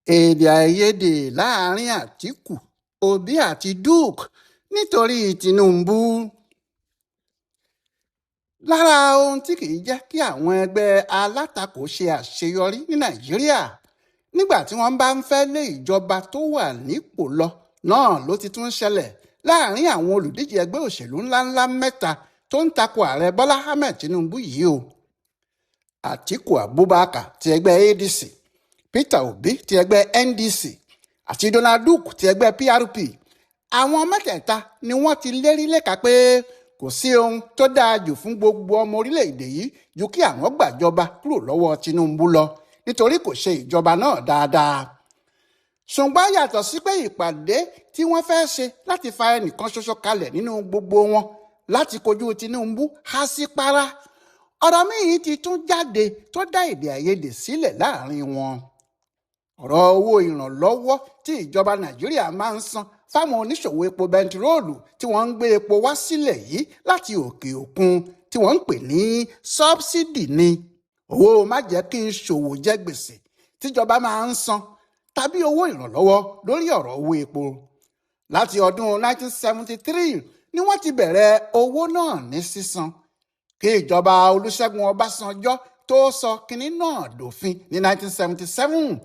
èdè àìyedè láàrin Atiku, Obi àti Duke nítorí Tinubu. Lára ohun tí kì í jẹ́ kí àwọn ẹgbẹ́ alátakò ṣe àṣeyọrí ní Nàìjíríà nígbà tí wọ́n bá ń fẹ́ lé ìjọba tó wà nípò lọ náà ló ti tún ṣẹlẹ̀ láàrin àwọn olùdíje ẹgbẹ́ òṣèlú ńláńlá mẹ́ta tó ń takò ààrẹ Bọ́lá Ahmed Tinubu yìí o. Atiku Abubakar ti ẹgbẹ́ ADC, Peter Obi ti ẹgbẹ́ NDC àti Donald Duke ti ẹgbẹ́ PRP. Àwọn mẹ́tẹ̀ẹ̀ta ni wọ́n ti lérí léka pé kò sí ohun tó dáa jù fún gbogbo ọmọ orílẹ̀-èdè yìí ju kí àwọn gbàjọba kúrò lọ́wọ́ Tinubu lọ nítorí kò ṣe ìjọba náà dáadáa. Ṣùgbọ́n yàtọ̀ sí pé ìpàdé tí wọ́n fẹ́ ṣe láti fa ẹnìkan ṣoṣo kalẹ̀ nínú gbogbo wọn láti kojú Tinubu há sí para, ọ̀rọ̀ míì ti tún jáde tó dá èdè àìyedè sílẹ̀ láàrin wọn. Ọ̀rọ̀ owó ìrànlọ́wọ́ tí ìjọba Nàìjíríà máa ń san fáwọn oníṣòwò epo bẹntiróòlù tí wọ́n ń gbé epo wá sílẹ̀ yìí láti òkè òkun tí wọ́n ń pè ní sọ́bsidì ni. Owó má jẹ́ kí n ṣòwò jẹ gbèsè tíjọba máa ń san tàbí owó ìrànlọ́wọ́ lórí ọ̀rọ̀ owó epo. Láti ọdún 1973 ni wọ́n ti bẹ̀rẹ̀ owó náà ní sísan kí ìjọba Olúṣẹ́gun Ọbásanjọ́ tó sọ kinní náà dòfin ní 1977.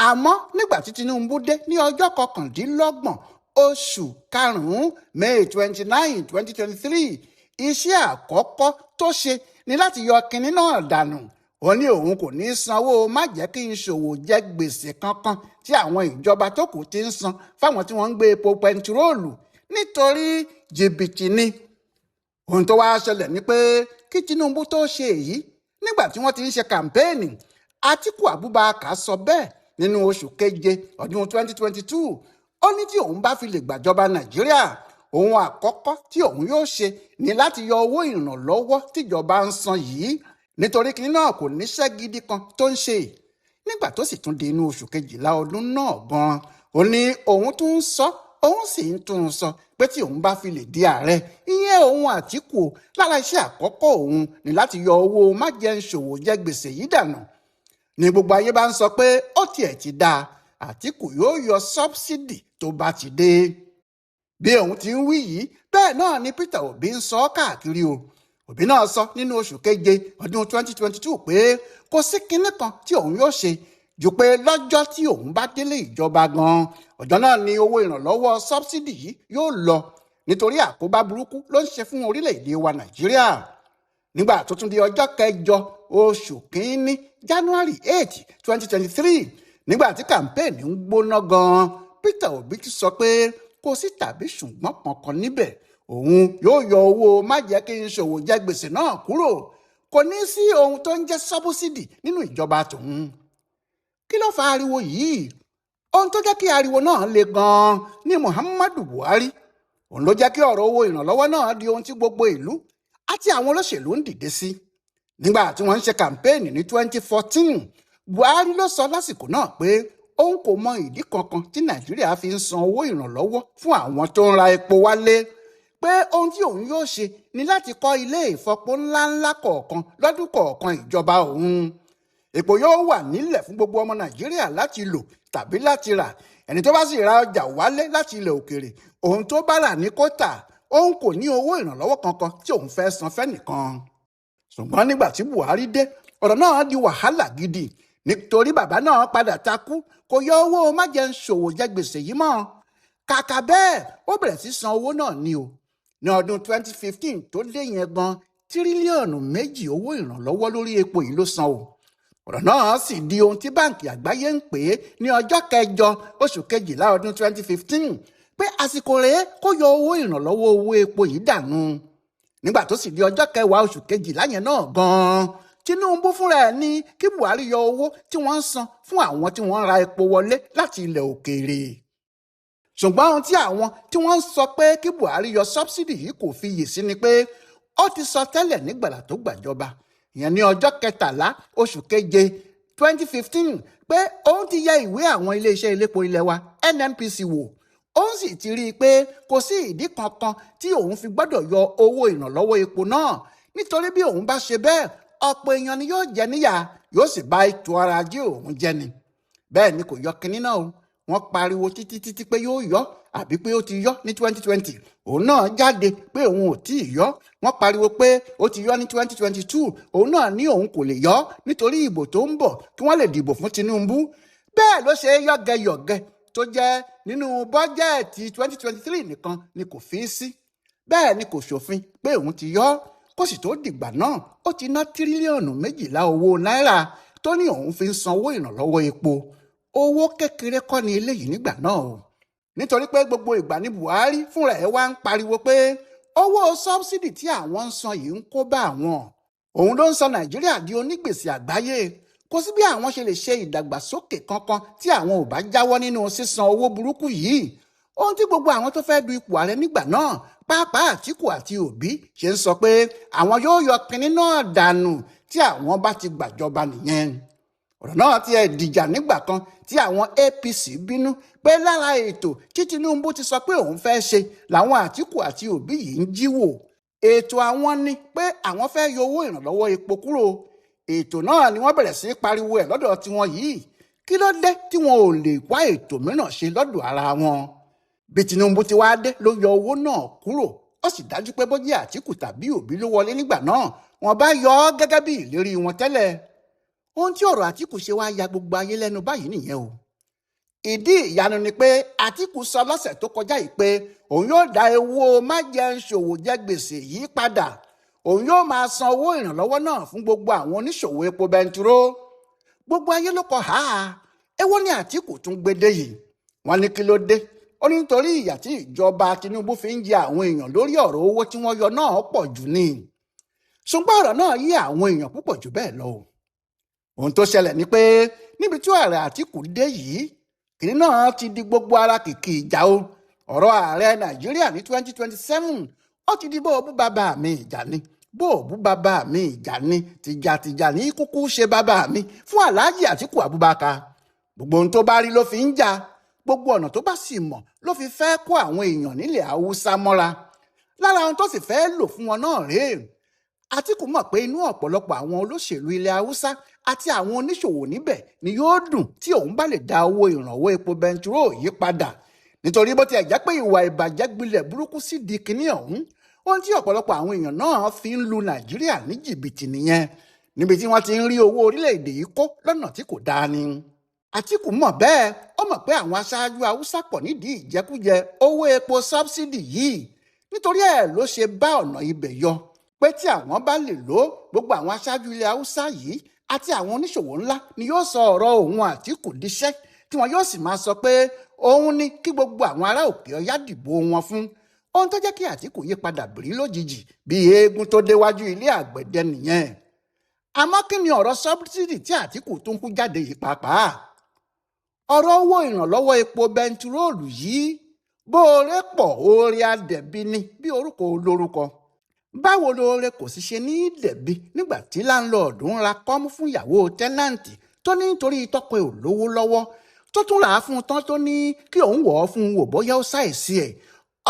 Àmọ́ nígbà tí Tinubu dé ní ọjọ́ 29 oṣù karùn-ún May 29, 2023, iṣẹ́ àkọ́kọ́ tó ṣe ni láti yọ kinní náà dànù. Ó ní òun kò ní sanwó má jẹ́ kí n ṣòwò jẹ gbèsè kankan tí àwọn ìjọba tó kù ti ń san fáwọn tí wọ́n ń gbé epo bẹntiróòlù nítorí jìbìtì ni. Ohun tó wá ṣẹlẹ̀ ni pé kí Tinubu tó ṣe èyí nígbà tí wọ́n ti ń ṣe kàmpéènì, Atiku Abubakar sọ bẹ́ẹ̀ nínú oṣù keje ọdún 2022. Ó ní tí òun bá fi lè gbàjọba Nàìjíríà, ohun àkọ́kọ́ tí òun yóò ṣe ni láti yọ owó ìrànlọ́wọ́ tíjọba ń san yìí nítorí kinní náà kò níṣẹ́ gidi kan tó ń ṣe. Nígbà tó sì tún di inú oṣù kejìlá ọdún náà gan-an, ó ní òun tún ń sọ òun sì ń tún un sọ pé tí òun bá fi lè di ààrẹ, ìyẹn òun Atiku, lára iṣẹ́ àkọ́kọ́ òun ni láti yọ owó májẹ̀ńṣòwò jẹ gbèsè yìí dànù. Ní gbogbo ayé bá ń sọ pé ó tiẹ̀ ti dáa, Atiku yóò yọ sọ́bsidì tó bá ti dé. Bí òun ti ń wí yìí, bẹ́ẹ̀ náà ni Peter Obi ń sọ káàkiri o. Obi náà sọ nínú oṣù keje ọdún 2022 pé kò sí kinní kan tí òun yóò ṣe jù pé lọ́jọ́ tí òun bá délé ìjọba gan-an, ọjọ́ náà ni owó ìrànlọ́wọ́ sọ́bsidì yìí yóò lọ nítorí àkóbá burúkú ló ń ṣe fún orílẹ̀-èdè wa Nàìjíríà. Nígbà tó tún di ọjọ́ kẹjọ oṣù kínní January 8, 2023, nígbà tí kàmpéènì ń gbóná gan-an, Peter Obi ti sọ pé kò sí tàbí ṣùgbọ́n kankan níbẹ̀, òun yóò yọ owó má jẹ́ kí n ṣòwò jẹ gbèsè náà kúrò. Kò ní sí ohun tó ń jẹ́ sọ́búsídì nínú ìjọba tòun. Kí ló fa ariwo yìí? Ohun tó jẹ́ kí ariwo náà le gan-an ní Muhammadu Buhari. Òun ló jẹ́ kí ọ̀rọ̀ owó ìrànlọ́wọ́ náà di ohun tí gbogbo ìlú àti àwọn olóṣèlú ń dìde sí. Nígbà tí wọ́n ń ṣe kàmpéènì ní 2014, Buhari ló sọ lásìkò náà pé òun kò mọ ìdí kankan tí Nàìjíríà fi ń san owó ìrànlọ́wọ́ fún àwọn tó ń ra epo wálé, pé ohun tí òun yóò ṣe ni láti kọ́ ilé ìfọpo ńláńlá kọ̀ọ̀kan lọ́dún kọ̀ọ̀kan ìjọba òun. Epo yóò wà nílẹ̀ fún gbogbo ọmọ Nàìjíríà láti lò tàbí láti rà. Ẹni tó bá sì ra ọjà wálé láti ilẹ̀ òkèèrè, ohun tó bá rà ní kó tà. Òun kò ní owó ìrànlọ́wọ́ kankan tí òun fẹ́ san fẹ́nìkan. Ṣùgbọ́n nígbà tí Buhari dé, ọ̀rọ̀ náà di wàhálà gidi nítorí bàbá náà padà takú, kò yọ owó májẹ̀ńṣòwò jẹ gbèsè yìí mọ́. Kàkà bẹ́ẹ̀, ó bẹ̀rẹ̀ sí san owó náà ni o. Ní ọdún 2015 tó dé yẹn gan, tírílíọ̀nù 2 owó ìrànlọ́wọ́ lórí epo yìí ló san o. Ọ̀rọ̀ náà sì di ohun tí báǹkì àgbáyé ń pè é ní ọjọ́ kẹjọ oṣù kejìlá ọdún 2015 pé àsìkò rèé kó yọ owó ìrànlọ́wọ́ owó epo yìí dànù. Nígbà tó sì di ọjọ́ kẹwàá oṣù kejìlá yẹn náà gan-an, Tinubu fúnra ẹ̀ ní kí Buhari yọ owó tí wọ́n ń san fún àwọn tí wọ́n ń ra epo wọlé láti ilẹ̀ òkèèrè. Ṣùgbọ́n ohun tí àwọn tí wọ́n ń sọ pé kí Buhari yọ sọ́bsidì yìí kò fiyè sí ni pé ó ti sọ tẹ́lẹ̀ nígbàlà tó gbàjọba, ìyẹn ní ọjọ́ 13 oṣù keje 2015, pé òun ti yẹ ìwé àwọn iléeṣẹ́ elépo ilẹ̀ wa NNPC wò. Òun sì ti rí i pé kò sí ìdí kankan tí òun fi gbọ́dọ̀ yọ owó ìrànlọ́wọ́ epo náà nítorí bí òun bá ṣe bẹ́ẹ̀, ọ̀pọ̀ èèyàn ni yóò jẹ níyà, yóò sì bà ètò ọrọ̀ ajé òun jẹ́ ni. bẹ́ẹ̀ ni kò yọ kinní náà o. Wọ́n pariwo títí pé yóò yọ àbí pé ó ti yọ ní 2020. Òun náà jáde pé òun ò tí ì yọ. Wọ́n pariwo pé ó ti yọ ní 2022. Òun náà ní òun kò lè yọ nítorí ìbò tó ń bọ̀ kí wọ́n lè dìbò fún Tinubu. Bẹ́ẹ̀ ló ṣe yọ̀gẹ̀yọ̀gẹ̀ tó jẹ́ nínú bọ́jẹ́ẹ̀tì 2023 nìkan ni kò fi sí. Bẹ́ẹ̀ ni kò ṣòfin pé òun ti yọ. Kó sì tó dìgbà náà ó ti ná tírílíọ̀nù 12 owó náírà tó ní òun fi ń sanwó ìrànlọ́wọ́ epo. Owó kékeré kọ́ ni eléyìí nígbà náà o. Nítorí pé gbogbo ìgbà ní Buhari fúnra ẹ̀ wá ń pariwo pé owó sọ́bsidì tí àwọn ń san yìí ń kó bá àwọn. Òun ló ń sọ Nàìjíríà di onígbèsè àgbáyé. Kò sí bí àwọn ṣe lè ṣe ìdàgbàsókè kankan tí àwọn ò bá jáwọ́ nínú sísan owó burúkú yìí. Ohun tí gbogbo àwọn tó fẹ́ du ipò ààrẹ nígbà náà pàápàá Atiku àti Obi ṣe ń sọ pé àwọn yóò yọ kinní náà dànù tí àwọn bá ti gbàjọba nìyẹn. Ọ̀rọ̀ náà ti ẹ̀ dìjà nígbà kan tí àwọn APC bínú pé lára ètò tí Tinubu ti sọ pé òun fẹ́ ṣe làwọn Atiku àti Obi yìí ń jíwò. Ètò àwọn ni pé àwọn fẹ́ yọ owó ìrànlọ́wọ́ epo kúrò. Ètò náà ni wọ́n bẹ̀rẹ̀ sí pariwo ẹ̀ lọ́dọ̀ tiwọn yìí. Kí ló dé tí wọn ò lè wá ètò mìíràn ṣe lọ́dọ̀ ara wọn? Bí Tinubu ti wá dé ló yọ owó náà kúrò. Ó sì dájú pé bó jẹ́ Atiku tàbí Obi ló wọlé nígbà náà wọ́n bá yọ ọ́ gẹ́gẹ́ bí ìlérí wọn tẹ́lẹ̀. Ohun tí ọ̀rọ̀ Atiku ṣe wá ya gbogbo ayé lẹ́nu báyìí nìyẹn o. Ìdí ìyanu ni pé Atiku sọ lọ́sẹ̀ tó kọjá yìí pé òun yóò dá owó májẹ̀ńṣòwò jẹ gbèsè yìí padà. Òun yóò máa san owó ìrànlọ́wọ́ náà fún gbogbo àwọn oníṣòwò epo bẹntiró. Gbogbo ayé ló kọ ha. Èwo ni Atiku tún gbédè yìí? Wọ́n ní kí ló dé? Ó ní nítorí ìyà tí ìjọba Tinubu fi ń jẹ àwọn èèyàn lórí ọ̀rọ̀ owó tí wọ́n yọ náà pọ̀ jù ni. Ṣùgbọ́n ọ̀rọ̀ náà yí àwọn èèyàn púpọ̀ jù bẹ́ẹ̀ lọ. Ohun tó ṣẹlẹ̀ ni pé níbi tí ààrẹ Atiku dé yìí kìnní náà ti di gbogbo ara kìkì ìjà o. Ọ̀rọ̀ ààrẹ Nàìjíríà ní 2027 ó ti di bó o bú bàbá mi ìjà ni, bó o bú bàbá mi ìjà ni, tìjàtìjà ní kúkú ṣe bàbá mi fún Alhaji Atiku Abubakar. Gbogbo ohun tó bá rí ló fi ń jà. Gbogbo ọ̀nà tó bá sì mọ̀ ló fi fẹ́ kó àwọn èèyàn nílẹ̀ Haúsá mọ́ra. Lára ohun tó sì fẹ́ lò fún wọn náà rèé. Atiku mọ̀ pé inú ọ̀pọ̀lọpọ̀ àwọn olóṣèlú ilẹ̀ Haúsá àti àwọn oníṣòwò níbẹ̀ ni yóò dùn tí òun bá lè dá owó ìrànwọ́ epo bẹntiró yìí padà. Nítorí bó tiẹ̀ jẹ́ pé ìwà ìbàjẹ́ gbilẹ̀ burúkú sí di kinní ọ̀hún. Ohun tí ọ̀pọ̀lọpọ̀ àwọn èèyàn náà fi ń lu Nàìjíríà ní jìbìtì nìyẹn. Níbi tí wọ́n ti ń rí owó orílẹ̀-èdè yìí kó lọ́nà tí kò dáa ni. Atiku mọ̀ bẹ́ẹ̀. Ó mọ̀ pé àwọn aṣáájú Haúsá pọ̀ nídìí ìjẹkújẹ owó epo sọ́bsidì yìí. Nítorí ẹ̀ ló ṣe bá ọ̀nà ibẹ̀ yọ pé tí àwọn bá lè lò gbogbo àwọn aṣáájú ilẹ̀ Haúsá yìí àti àwọn oníṣòwò ńlá ni yóò sọ ọ̀rọ̀ òun Atiku díṣẹ́ tí wọn yóò sì máa sọ pé òun ni kí gbogbo àwọn ará òkè ọya dìbò wọn fún. Ohun tó jẹ́ kí Atiku yí padà bìrí lójijì bí eégún tó déwájú ilé àgbẹ̀dẹ nìyẹn. Àmọ́ kí ni ọ̀rọ̀ sọ́bsidì tí Atiku tún kú jáde yìí pàápàá? Ọ̀rọ̀ owó ìrànlọ́wọ́ epo bẹntiróòlù yìí bó oore pọ̀ oore adẹ̀bi ni bí orúkọ olórúkọ. Báwo lóore kò sì ṣe ní dẹ̀bi nígbà tí láńlọ́ọ̀dù ń ra kọ́mú fún ìyàwó tẹ́nàǹtì tó ní nítorí tọ́kọ ẹ̀ ò lówó lọ́wọ́ tó tún rà á fún un tán tó ní kí òun wọ̀ ọ́ fún un wò bóyá ó ṣàìsí ẹ̀.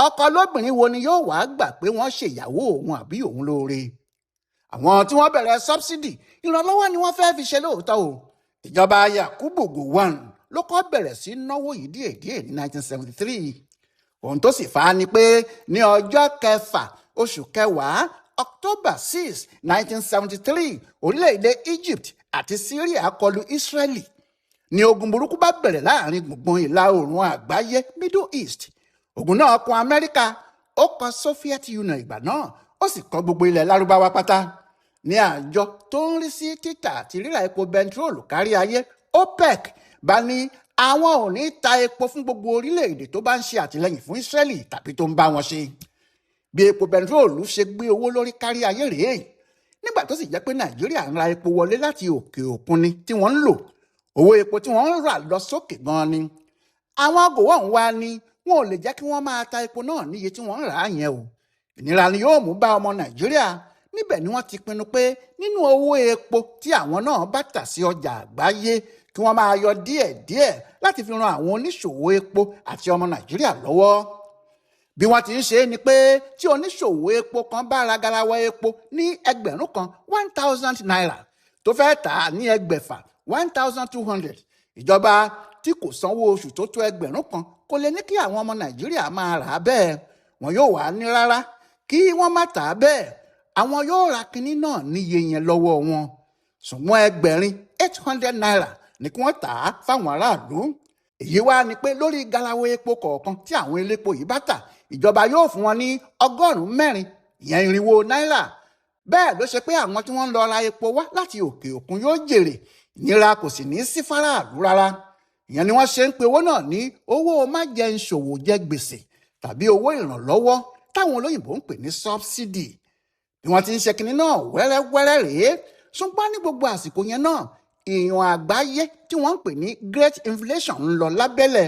Ọkọ lóbìnrin wo ni yóò wá gbà pé wọ́n ṣèyàwó òun àbí òun lóore? Àwọn tí wọ́n bẹ̀rẹ̀ sọ́bsidì ìrànlọ́wọ́ ni wọ́n fẹ́ fi ṣe lóòótọ́ o. Ìjọba Yakubu Gowon ló kọ́ bẹ̀rẹ̀ sí náwó yìí díẹ̀díẹ̀ ní 1973. Ohun tó sì fà á ni pé ní ọjọ́ 6 oṣù kẹwàá October 6, 1973 orílẹ̀-èdè Egypt àti Syria kọlu Israeli. Ní ogun burúkú bá bẹ̀rẹ̀ láàrin gbùngbùn ìlà oòrùn àgbáyé Middle East. Ogun náà kan Amẹ́ríkà, ó kan Soviet Union ìgbà náà, ó sì kan gbogbo ilẹ̀ Lárúbáwá pátá. Ní àjọ tó ń rí sí títà àti rírà epo bẹntiróòlù kárí ayé OPEC bá ní àwọn ò ní ta epo fún gbogbo orílẹ̀-èdè tó bá ń ṣe àtìlẹ́yìn fún Israeli tàbí tó ń bá wọn ṣe. Bí epo bẹntiróòlù ṣe gbé owó lórí kárí ayé rèé. Nígbà tó sì jẹ́ pé Nàìjíríà ń ra epo wọlé láti òkè òkun ni tí wọ́n ń lò. Owó epo tí wọ́n ń rà lọ sókè gan ni. Àwọn Gowon wá ní wọn ò lè jẹ́ kí wọ́n máa ta epo náà níye tí wọ́n ń rà á yẹn o. Ìnira ni yóò mú bá ọmọ Nàìjíríà. Níbẹ̀ ni wọ́n ti pinnu pé nínú owó epo tí àwọn náà bá tà sí ọjà àgbáyé kí wọ́n máa yọ díẹ̀díẹ̀ láti fi ran àwọn oníṣòwò epo àti ọmọ Nàìjíríà lọ́wọ́. Bí wọ́n ti ń ṣe é ni pé tí oníṣòwò epo kan bá ra garawa epo ní ẹgbẹ̀rún kan 1,000 naira tó fẹ́ tà á ní ẹgbẹ̀fà 1,200 ìjọba tí kò sanwó oṣù tó tó ẹgbẹ̀rún kan kò lè ní kí àwọn ọmọ Nàìjíríà máa rà á bẹ́ẹ̀. Wọn yóò wá ní rárá kí wọ́n má tà á bẹ́ẹ̀, àwọn yóò ra kinní náà níye yẹn lọ́wọ́ wọn. Ṣùgbọ́n ẹgbẹ̀rin 800 naira ni kí wọ́n tà á fáwọn aráàlú. Èyí wá ni pé lórí galawo epo kọ̀ọ̀kan tí àwọn elépo yìí bá tà, ìjọba yóò fún wọn ní 400, ìyẹn 400 náírà. Bẹ́ẹ̀ ló ṣe pé àwọn tí wọ́n ń lọ ra epo wá láti òkè òkun yóò jèrè, ìnira kò sì ní sí fáráàlú rárá. Ìyẹn ni wọ́n ṣe ń pe owó náà ní owó májẹ̀ǹṣòwò jẹ gbèsè tàbí owó ìrànlọ́wọ́ táwọn olóyìnbó ń pè ní subsidy. Bí wọ́n ti ń ṣe kinní náà wẹ́rẹ́wẹ́rẹ́ rèé. Ṣùgbọ́n ní gbogbo àsìkò yẹn náà, ìyàn àgbáyé tí wọ́n ń pè ní Great Inflation ń lọ lábẹ́lẹ̀.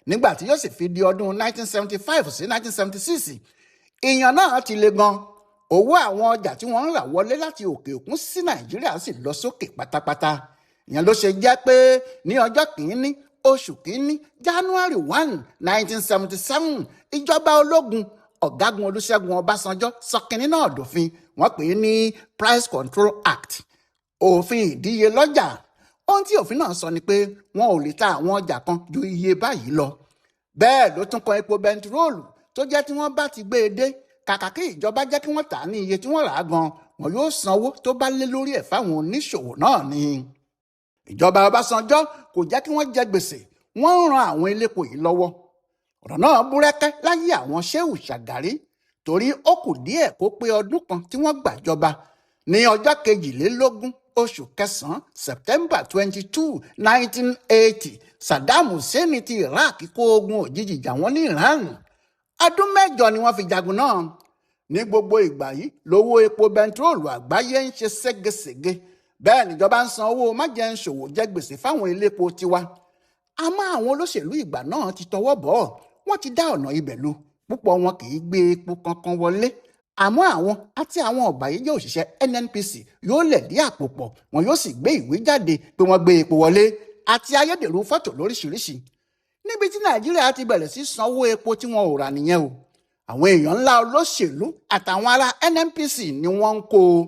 Nígbà tí yóò sì fi di ọdún 1975 sí 1976, ìyàn náà ti le gan. Owó àwọn ọjà tí wọ́n ń rà wọlé láti òkè òkun sí Nàìjíríà sì lọ sókè pátápátá. Ìyẹn ló ṣe jẹ́ pé ní ọjọ́ kìíní oṣù kìíní January 1, 1977, ìjọba ológun ọ̀gágun Olúṣẹ́gun Ọbásanjọ́ sọ kinní náà dòfin. Wọ́n pè é ní Price Control Act, òfin ìdíyelọ́jà. Ohun tí òfin náà sọ ni pé wọn ò lè ta àwọn ọjà kan ju iye báyìí lọ. Bẹ́ẹ̀ ló tún kan epo bẹntiróòlù tó jẹ́ tí wọ́n bá ti gbé e dé, kàkà kí ìjọba jẹ́ kí wọ́n tà á ní iye tí wọ́n rà á gan, wọn yóò sanwó tó bá lé lórí ẹ̀ fáwọn oníṣòwò náà ni. Ìjọba Ọbásanjọ́ kò jẹ́ kí wọ́n jẹ gbèsè, wọ́n ń ran àwọn elépo yìí lọ́wọ́. Ọ̀rọ̀ náà búrẹ́kẹ́ láyé àwọn Ṣéhù Ṣàgárí, torí ó kù díẹ̀ kó pé ọdún kan tí wọ́n gbàjọba. Ní ọjọ́ 22 oṣù kẹsàn-án September 22, 1980, Saddam Hussein ti Iraq kó ogun òjijì jà wọ́n ní Iran. Ọdún 8 ni wọ́n fi jagun náà. Ní gbogbo ìgbà yìí lówó epo bẹntiróòlù àgbáyé ń ṣe ségesège. Bẹ́ẹ̀ níjọba ń san owó májẹ̀ǹṣòwò jẹ gbèsè fáwọn elépo tiwa. Àmọ́ àwọn olóṣèlú ìgbà náà ti tọwọ́ bọ̀ ọ́, wọ́n ti dá ọ̀nà ibẹ̀ lu. Púpọ̀ wọn kì í gbé epo kankan wọlé. Àmọ́ àwọn àti àwọn ọ̀bàyéjẹ́ òṣìṣẹ́ NNPC yóò lẹ̀dí àpò pọ̀, wọn yóò sì gbé ìwé jáde pé wọ́n gbé epo wọlé àti ayédèrú fọ́tò lóríṣiríṣi. Níbi tí Nàìjíríà ti bẹ̀rẹ̀ sí sanwó epo tí wọn ò rà nìyẹn o. Àwọn èèyàn ńlá olóṣèlú àtàwọn ará NNPC ni wọ́n ń kó o.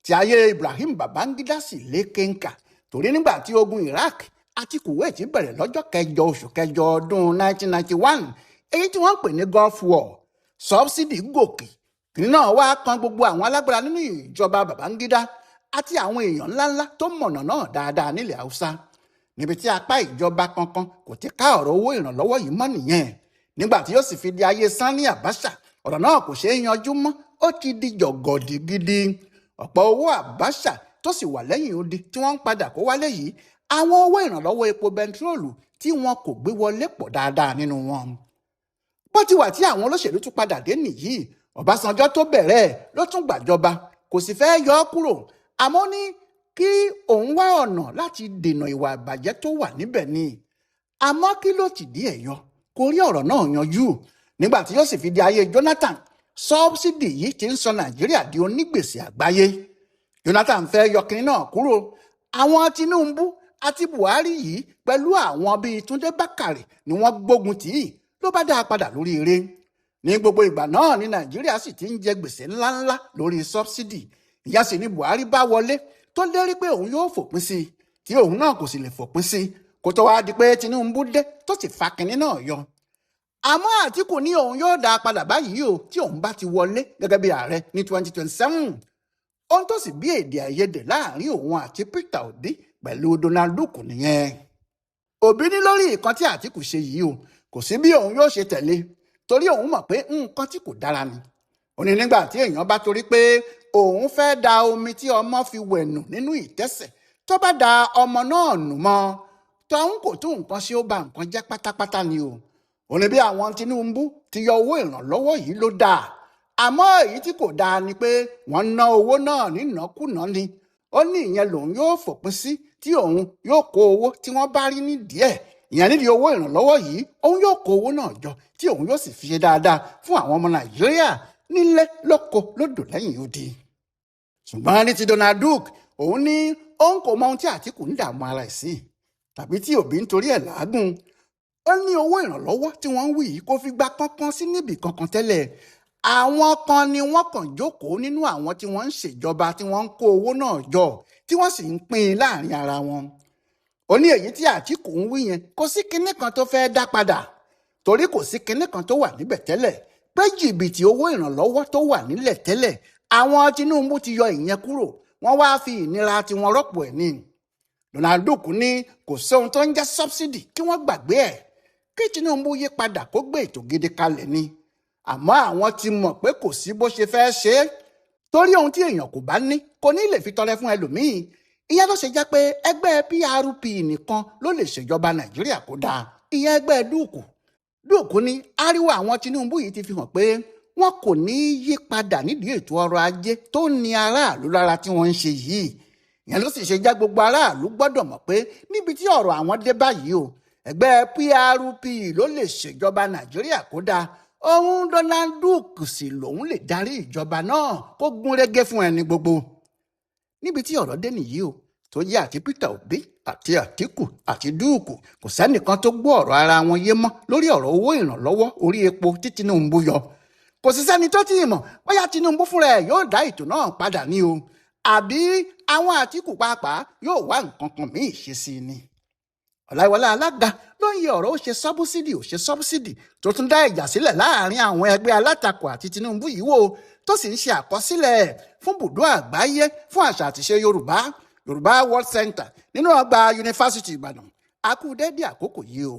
Tí ayé Ibrahim Babangida sì lékenkà, torí nígbà tí ogun Iraq àti Kuwait bẹ̀rẹ̀ lọ́jọ́ 9 oṣù kẹjọ ọdún 1991, èyí tí wọ́n ń pè ní Gulf War, subsidy gòkè. Kìnìún náà wá kan gbogbo àwọn alágbára nínú ìjọba Babangida àti àwọn èèyàn ńláńlá tó mọ̀nà náà dáadáa nílẹ̀ Haúsá. Níbi tí apá ìjọba kankan kò ti ká ọ̀rọ̀ owó ìrànlọ́wọ́ yìí mọ́ nìyẹn. Nígbà tí yóò sì fi di ayé Sani Abacha, ọ̀rọ̀ náà kò ṣeé yanjú mọ́, ó ti di jọ̀gọ̀dì gidi. Ọ̀pọ̀ owó Abacha tó sì wà lẹ́yìn odi tí wọ́n ń padà kó wálé yìí, àwọn owó ìrànlọ́wọ́ epo bẹntiróòlù tí wọn kò gbé wọlé pọ̀ dáadáa nínú wọn. Bó ti wà tí àwọn olóṣèlú tún padà dé nìyí, Ọbásanjọ́ tó bẹ̀rẹ̀ ló tún gbàjọba, kò sì fẹ́ yọ ọ́ kúrò. Àmọ́ ní kí òun wá ọ̀nà láti dènà ìwà ìbàjẹ́ tó wà níbẹ̀ ni. Àmọ́ kí ló ti dí ẹ̀ yọ? Kò rí ọ̀rọ̀ náà yanjú. Nígbà tí yóò sì fi di ayé Jonathan, sọ́bsidì yìí ti ń sọ Nàìjíríà di onígbèsè àgbáyé. Jonathan fẹ́ yọ kinní náà kúrò. Àwọn Tinubu àti Buhari yìí pẹ̀lú àwọn bíi Túndé Bákàrè ni wọ́n gbógun tì í, ló bá dá a padà lórí eré. Ní gbogbo ìgbà náà ní Nàìjíríà sì ti ń jẹ gbèsè ńláńlá lórí sọ́bsidì. Ìyá sì ni Buhari bá wọlé tó lérí pé òun yóò fòpin sí i, tí òun náà kò sì lè fòpin sí i, kó tó wá di pé Tinubu dé tó sì fa kinní náà yọ. Àmọ́ Àtíkù ní òun yóò dá a padà báyìí o tí òun bá ti wọlé gẹ́gẹ́ bí ààrẹ ní 2027. Ohun tó sì bí èdè àìyedè láàrin òun àti Peter Obi pẹ̀lú Donald Duke nìyẹn. Obi ní lórí nǹkan tí Àtíkù ṣe yìí o, kò sí bí òun yóò ṣe tẹ̀lé, torí òun mọ̀ pé nǹkan tí kò dára ni. Ó ní nígbà tí èèyàn bá torí pé òun fẹ́ da omi tí ọmọ fi wẹ̀nù nínú ìtẹ́sẹ̀ tó bá da ọmọ náà nù mọ́, tóun kò tún nǹkan ṣe, ó ba nǹkan jẹ́ pátápátá ni o. Ó ní bí àwọn Tinubu ti yọ owó ìrànlọ́wọ́ yìí ló dáa, àmọ́ èyí tí kò dáa ni pé wọ́n ná owó náà nínàkúnà ni. Ó ní ìyẹn lòun yóò fòpin sí, tí òun yóò kó owó tí wọ́n bá rí nídìí ẹ̀, ìyẹn nídìí owó ìrànlọ́wọ́ yìí, òun yóò kó owó náà jọ tí òun yóò sì fi ṣe dáadáa fún àwọn ọmọ Nàìjíríà nílé lóko lódò lẹ́yìn odi. Ṣùgbọ́n ní ti Donald Duke, òun ní òun kò mọ ohun tí Àtíkù ń dààmú ara ẹ̀ sí, tàbí tí Obi ń torí ẹ̀ làágùn. Ó ní owó ìrànlọ́wọ́ tí wọ́n ń wí yìí kò fi gbà kankan sí níbì kankan tẹ́lẹ̀. Àwọn kan ni wọ́n kàn jókòó nínú àwọn tí wọ́n ń ṣèjọba tí wọ́n ń kó owó náà jọ tí wọ́n sì ń pín in láàrin ara wọn. ó ní èyí tí Àtíkù ń wí yẹn kò sí kinní kan tó fẹ́ dá padà torí kò sí kinní kan tó wà níbẹ̀ tẹ́lẹ̀ pé jìbìtì owó ìrànlọ́wọ́ tó wà nílẹ̀ tẹ́lẹ̀ àwọn Tinubu ti yọ ìyẹn kúrò wọ́n wá fi ìnira tiwọn rọ́pò ẹ̀ ní. Donald ní kò sóhun tó ń jẹ́ sọ́bsidì kí wọ́n gbàgbé ẹ̀ kí Tinubu yí padà kó gbé ètò gidi kalẹ̀ ni àmọ́ àwọn ti mọ̀ pé kò sí bó ṣe fẹ́ ṣe é torí ohun tí èèyàn kò bá ní kò ní lè fi tọrẹ fún ẹlòmíì ìyẹn ló ṣe jẹ́ pé ẹgbẹ́ PRP nìkan ló lè ṣèjọba Nàìjíríà kó dáa ìyẹn ẹgbẹ́ dúùkù ní ariwo àwọn Tinubu yìí ti fi hàn pé wọn kò ní yí padà nídìí ètò ọrọ̀ ajé tó ní aráàlú lára tí wọ́n ń ṣe yìí ìyẹn ló sì ṣe jẹ́ gbogbo aráàlú gbọ́dọ̀ mọ̀ pé níbi tí ọ̀rọ̀ àwọn dé báyìí o ẹgbẹ́ PRP ló lè ṣèjọba Nàìjíríà kó dáa òun Donald Duke sì lòun lè darí ìjọba náà kó gún régé fún ẹni gbogbo níbi tí ọ̀rọ̀ dé nìyí o tó yẹ àti Peter Obi àti Atiku àti Duke kò sẹ́nìkan tó gbọ́ ọ̀rọ̀ ara wọn yé mọ́ lórí ọ̀rọ̀ owó ìrànlọ́wọ́ orí epo tí Tinubu yọ kò sí sẹ́ni tó tí ì mọ̀ bóyá Tinubu fúnra ẹ̀ yóò dá ètò náà padà ní o àbí àwọn Atiku pàápàá yóò wá nǹkan kan míì ṣe sí i ni. Ọláìwọlá Alága ló ń yẹ ọ̀rọ̀ ó ṣe sọ́búsídì tó tún dá ìjà sílẹ̀ láàrin àwọn ẹgbẹ́ alátakò àti Tinubu yìí wò tó sì ń ṣe àkọsílẹ̀ fún bùdó àgbáyé fún àṣà àtìṣe Yorùbá World Center nínú ọgbà yunifásitì Ìbàdàn a kú dédé àkókò yìí o.